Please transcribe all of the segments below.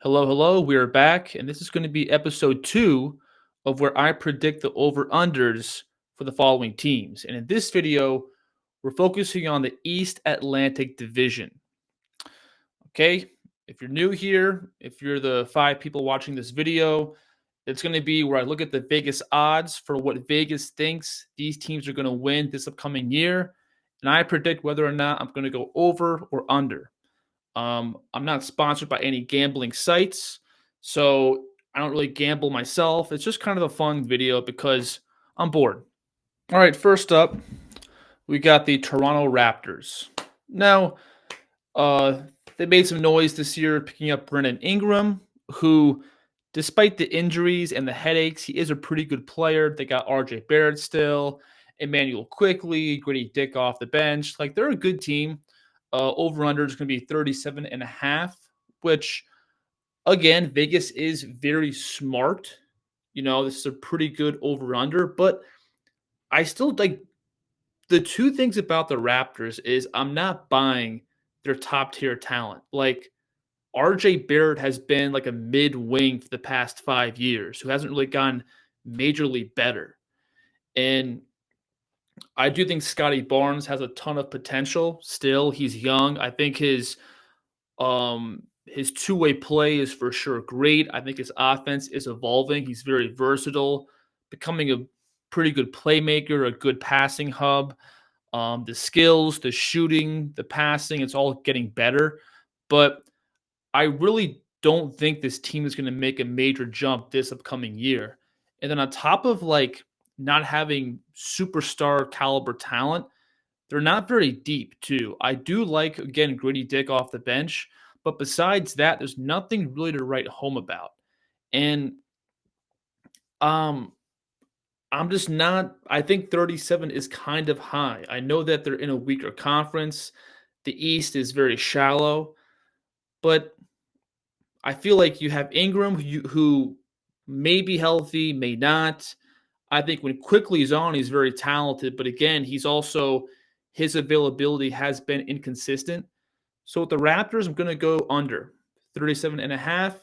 Hello, hello. We are back, and this is going to be episode two of where I predict the over unders for the following teams. And in this video, we're focusing on the East Atlantic Division. Okay, if you're new here, if you're the five people watching this video, it's going to be where I look at the Vegas odds for what Vegas thinks these teams are going to win this upcoming year, and I predict whether or not I'm going to go over or under. I'm not sponsored by any gambling sites, so I don't really gamble myself. It's just kind of a fun video because I'm bored. All right, first up, we got the Toronto Raptors. Now, uh, they made some noise this year picking up Brennan Ingram, who, despite the injuries and the headaches, he is a pretty good player. They got RJ Barrett still, Emmanuel Quickly, Gritty Dick off the bench. Like, they're a good team. Over under is going to be 37.5, which, again, Vegas is very smart. This is a pretty good over under, but I still like the two things about the Raptors is I'm not buying their top tier talent. Like RJ Barrett has been like a mid wing for the past 5 years who hasn't really gotten majorly better. And I do think Scotty Barnes has a ton of potential still. He's young. I think his two-way play is for sure great. I think his offense is evolving. He's very versatile, becoming a pretty good playmaker, a good passing hub. The skills, the shooting, the passing, it's all getting better. But I really don't think this team is going to make a major jump this upcoming year. And then on top of like not having superstar caliber talent, they're not very deep too. I do like again Gritty Dick off the bench, but besides that, there's nothing really to write home about. And um I'm just not I think 37 is kind of high. I know that they're in a weaker conference. The East is very shallow, but I feel like you have Ingram who may be healthy, may not. I think when Quickly is on, he's very talented, but again, he's also his availability has been inconsistent. So with the Raptors, I'm going to go under 37 and a half,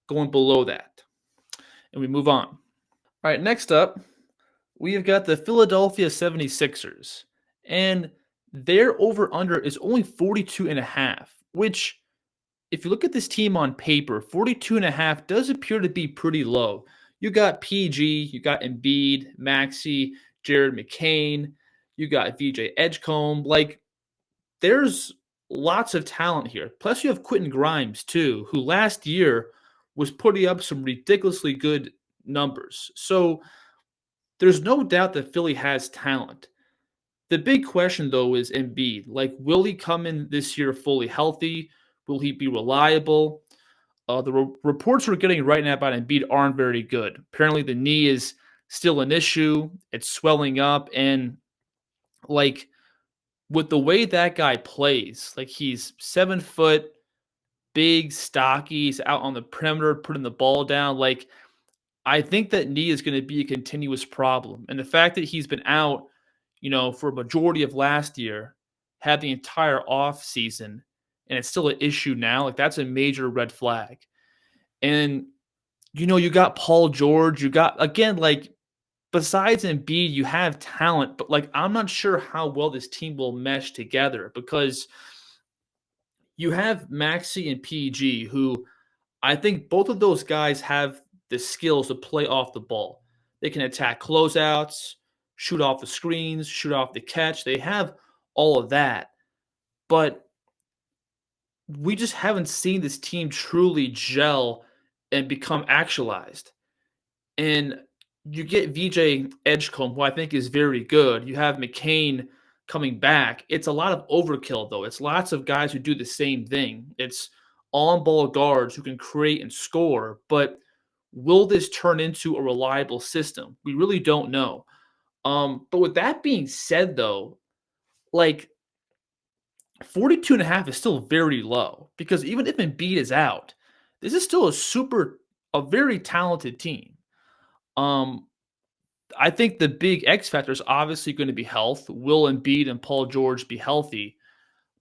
going below that. And we move on. All right, next up, we have got the Philadelphia 76ers. And their over under is only 42 and a half, which if you look at this team on paper, 42 and a half does appear to be pretty low. You got PG, you got Embiid, Maxey, Jared McCain, you got VJ Edgecombe. Like, there's lots of talent here. Plus, you have Quentin Grimes, too, who last year was putting up some ridiculously good numbers. So there's no doubt that Philly has talent. The big question, though, is Embiid. Like, will he come in this year fully healthy? Will he be reliable? The reports we're getting right now about Embiid aren't very good. Apparently, the knee is still an issue. It's swelling up. And, like, with the way that guy plays, like, he's 7 foot, big, stocky, he's out on the perimeter, putting the ball down. Like, I think that knee is going to be a continuous problem. And the fact that he's been out, for a majority of last year, had the entire off season, and it's still an issue now, like that's a major red flag. And you got Paul George, you got again, like besides Embiid, you have talent, but like I'm not sure how well this team will mesh together because you have Maxi and PG, who I think both of those guys have the skills to play off the ball. They can attack closeouts, shoot off the screens, shoot off the catch. They have all of that. But we just haven't seen this team truly gel and become actualized. And you get VJ Edgecombe, who I think is very good. You have McCain coming back. It's a lot of overkill, though. It's lots of guys who do the same thing. It's on ball guards who can create and score. But will this turn into a reliable system? We really don't know. But with that being said, though, like 42 and a half is still very low because even if Embiid is out, this is still a very talented team. Um, I think the big X factor is obviously going to be health. Will Embiid and Paul George be healthy?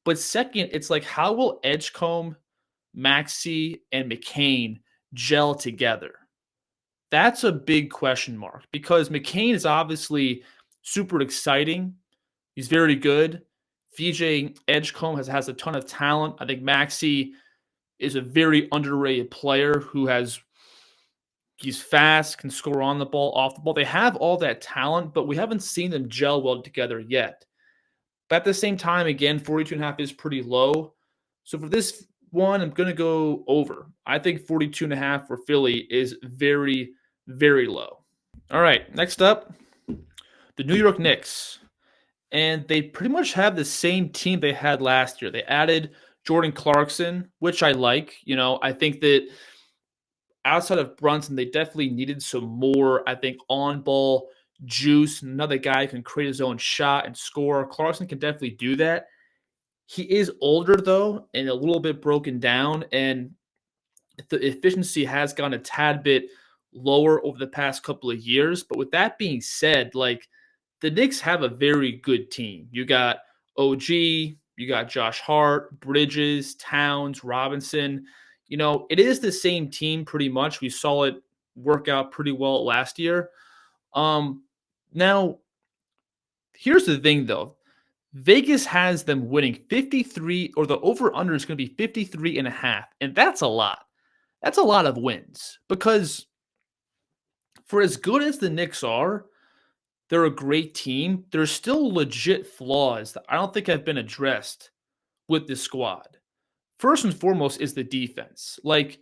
But second, it's like how will Edgecombe, Maxey and McCain gel together? That's a big question mark because McCain is obviously super exciting. He's very good. VJ Edgecombe has a ton of talent. I think Maxey is a very underrated player who has he's fast, can score on the ball, off the ball. They have all that talent, but we haven't seen them gel well together yet. But at the same time, again, 42.5 is pretty low. So for this one, I'm going to go over. I think 42.5 for Philly is very, very low. All right, next up, the New York Knicks. And they pretty much have the same team they had last year. They added Jordan Clarkson, which I like. I think that outside of Brunson, they definitely needed some more, I think, on ball juice. Another guy who can create his own shot and score. Clarkson can definitely do that. He is older, though, and a little bit broken down, and the efficiency has gone a tad bit lower over the past couple of years. But with that being said, like the Knicks have a very good team. You got OG, you got Josh Hart, Bridges, Towns, Robinson. It is the same team pretty much. We saw it work out pretty well last year. Now, here's the thing though. Vegas has them winning 53, or the over-under is going to be 53.5. And that's a lot. That's a lot of wins because for as good as the Knicks are, they're a great team. There's still legit flaws that I don't think have been addressed with this squad. First and foremost is the defense. Like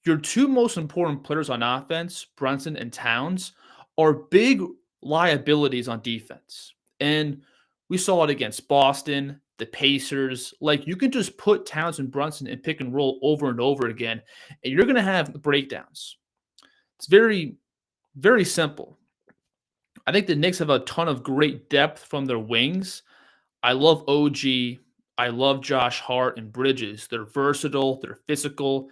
your two most important players on offense, Brunson and Towns, are big liabilities on defense. And we saw it against Boston, the Pacers. Like you can just put Towns and Brunson in pick and roll over and over again, and you're going to have breakdowns. It's very, very simple. I think the Knicks have a ton of great depth from their wings. I love OG. I love Josh Hart and Bridges. They're versatile. They're physical.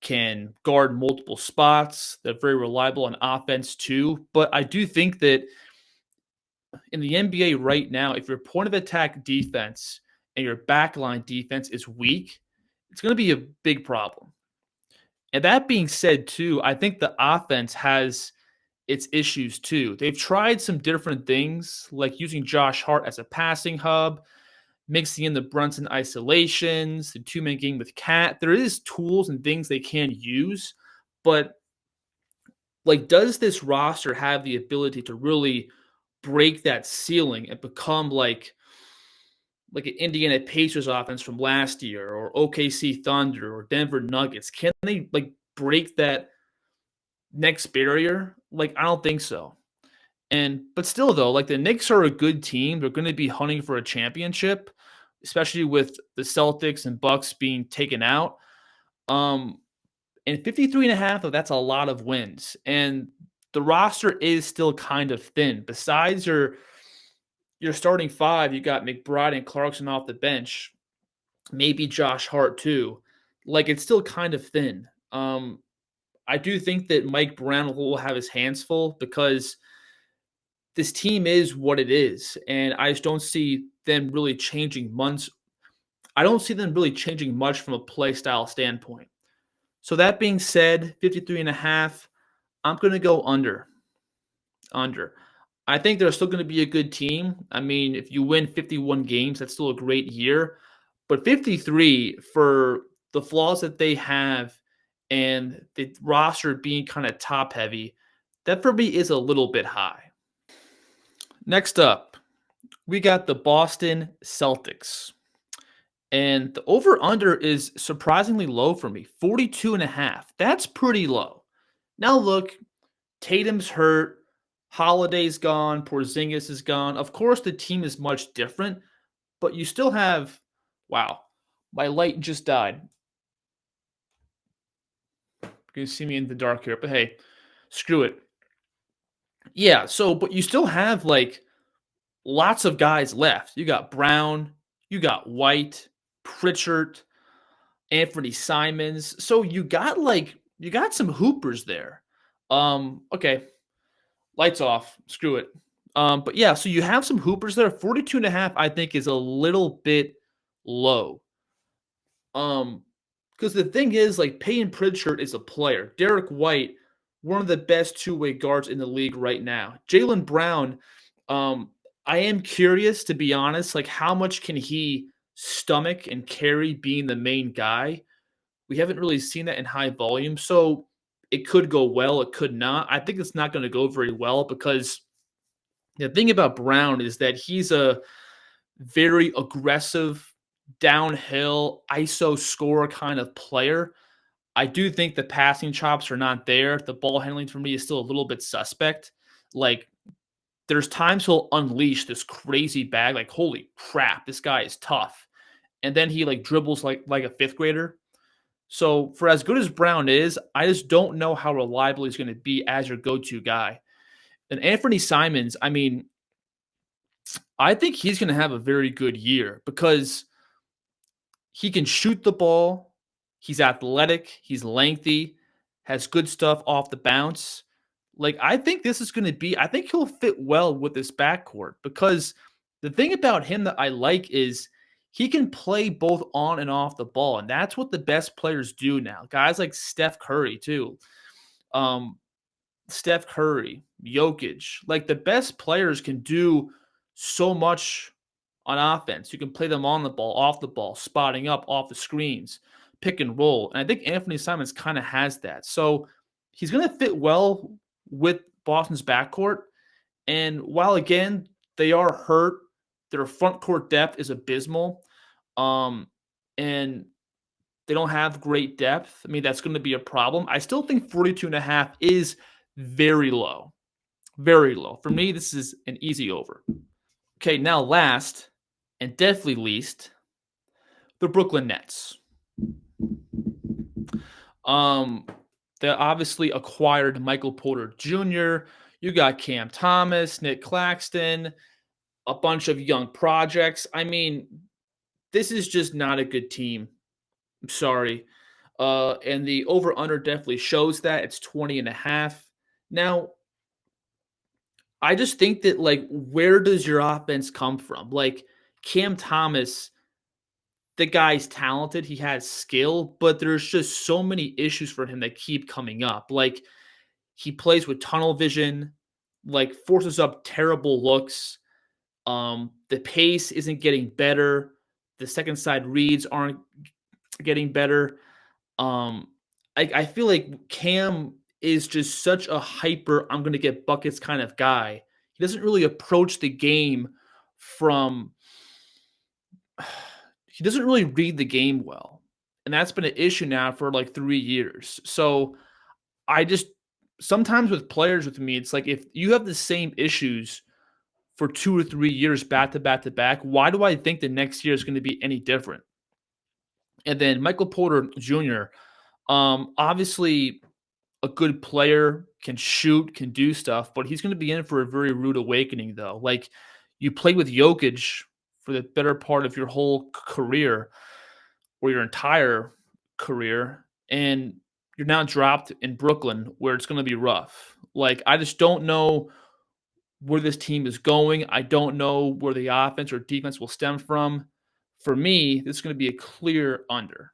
Can guard multiple spots. They're very reliable on offense too. But I do think that in the NBA right now, if your point of attack defense and your backline defense is weak, it's going to be a big problem. And that being said, too, I think the offense has its issues too. They've tried some different things, like using Josh Hart as a passing hub, mixing in the Brunson isolations, the two-man game with Cat. There is tools and things they can use, but like, does this roster have the ability to really break that ceiling and become like an Indiana Pacers offense from last year, or OKC Thunder, or Denver Nuggets? Can they like break that next barrier? Like, I don't think so. But still though, like the Knicks are a good team. They're going to be hunting for a championship, especially with the Celtics and Bucks being taken out. And 53.5, that's a lot of wins. And the roster is still kind of thin. Besides your starting five, you got McBride and Clarkson off the bench, maybe Josh Hart too. Like it's still kind of thin. I do think that Mike Brown will have his hands full because this team is what it is. And I just don't see them really changing months. I don't see them really changing much from a play style standpoint. So that being said, 53.5, I'm going to go under. Under. I think they're still going to be a good team. I mean, if you win 51 games, that's still a great year. But 53, for the flaws that they have and the roster being kind of top heavy, that for me is a little bit high. Next up, we got the Boston Celtics. And the over-under is surprisingly low for me, 42.5. That's pretty low. Now look, Tatum's hurt, Holiday's gone, Porzingis is gone. Of course, the team is much different, but you still have, wow, my light just died. You're going to see me in the dark here, but hey, screw it. Yeah, but you still have like lots of guys left. You got Brown, you got White, Pritchard, Anthony Simons. So you got some hoopers there. Okay. Lights off. Screw it. But yeah, so you have some hoopers there. 42.5, I think, is a little bit low. Because the thing is, like, Peyton Pritchard is a player. Derek White, one of the best two-way guards in the league right now. Jaylen Brown, um, I am curious, to be honest, like, how much can he stomach and carry being the main guy? We haven't really seen that in high volume, so it could go well, it could not. I think it's not gonna go very well because the thing about Brown is that he's a very aggressive, downhill, ISO scorer kind of player. I do think the passing chops are not there. The ball handling for me is still a little bit suspect. Like, there's times he'll unleash this crazy bag, like, holy crap, this guy is tough. And then he like dribbles like a fifth grader. So for as good as Brown is, I just don't know how reliable he's going to be as your go-to guy. And Anthony Simons, I mean, I think he's going to have a very good year because he can shoot the ball. He's athletic. He's lengthy. Has good stuff off the bounce. Like, I think this is going to be, I think he'll fit well with this backcourt because the thing about him that I like is he can play both on and off the ball. And that's what the best players do now. Guys like Steph Curry, too. Um, Steph Curry, Jokic, like the best players can do so much on offense. You can play them on the ball, off the ball, spotting up, off the screens, pick and roll. And I think Anthony Simons kind of has that. So he's going to fit well with Boston's backcourt. And while again, they are hurt, their front court depth is abysmal. And they don't have great depth. I mean, that's going to be a problem. I still think 42.5 is very low. Very low. For me, this is an easy over. Okay, now last and definitely least, the Brooklyn Nets. They obviously acquired Michael Porter Jr. You got Cam Thomas, Nick Claxton, a bunch of young projects. I mean, this is just not a good team. I'm sorry. And the over-under definitely shows that. It's 20.5. Now, I just think that, like, where does your offense come from? Like, Cam Thomas, the guy's talented, he has skill, but there's just so many issues for him that keep coming up. Like, he plays with tunnel vision, like, forces up terrible looks. The pace isn't getting better. The second side reads aren't getting better. Um, I feel like Cam is just such a hyper, I'm going to get buckets kind of guy. He doesn't really approach the game from, he doesn't really read the game well. And that's been an issue now for like 3 years. So I just, sometimes with players with me, it's like if you have the same issues for 2 or 3 years back to back to back, why do I think the next year is going to be any different? And then Michael Porter Jr., obviously a good player, can shoot, can do stuff, but he's going to be in for a very rude awakening, though. Like, you play with Jokic for the better part of your whole career or your entire career, and you're now dropped in Brooklyn where it's going to be rough. Like, I just don't know where this team is going. I don't know where the offense or defense will stem from. For me, this is going to be a clear under.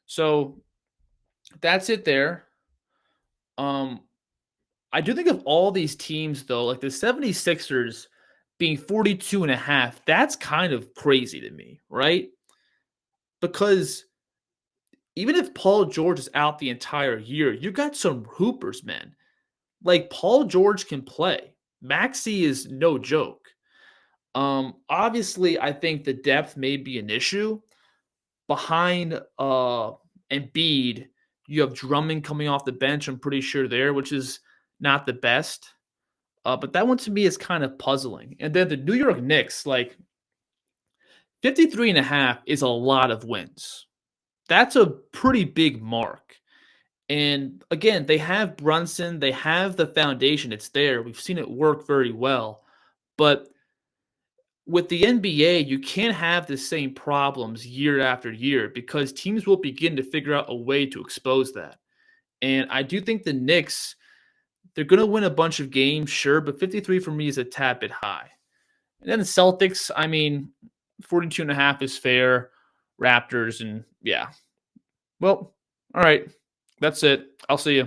So that's it there. Um, I do think of all these teams, though, like the 76ers being 42.5, that's kind of crazy to me, right? Because even if Paul George is out the entire year, you got some hoopers, man. Like, Paul George can play. Maxey is no joke. Obviously, I think the depth may be an issue. Behind Embiid, you have Drummond coming off the bench, I'm pretty sure there, which is not the best. But that one to me is kind of puzzling. And then the New York Knicks, like 53.5 is a lot of wins. That's a pretty big mark. And again, they have Brunson, they have the foundation, it's there. We've seen it work very well. But with the NBA, you can't have the same problems year after year because teams will begin to figure out a way to expose that. And I do think the Knicks, they're going to win a bunch of games, sure, but 53 for me is a tad bit high. And then the Celtics, I mean, 42.5 is fair. Raptors, and yeah. Well, all right. That's it. I'll see you.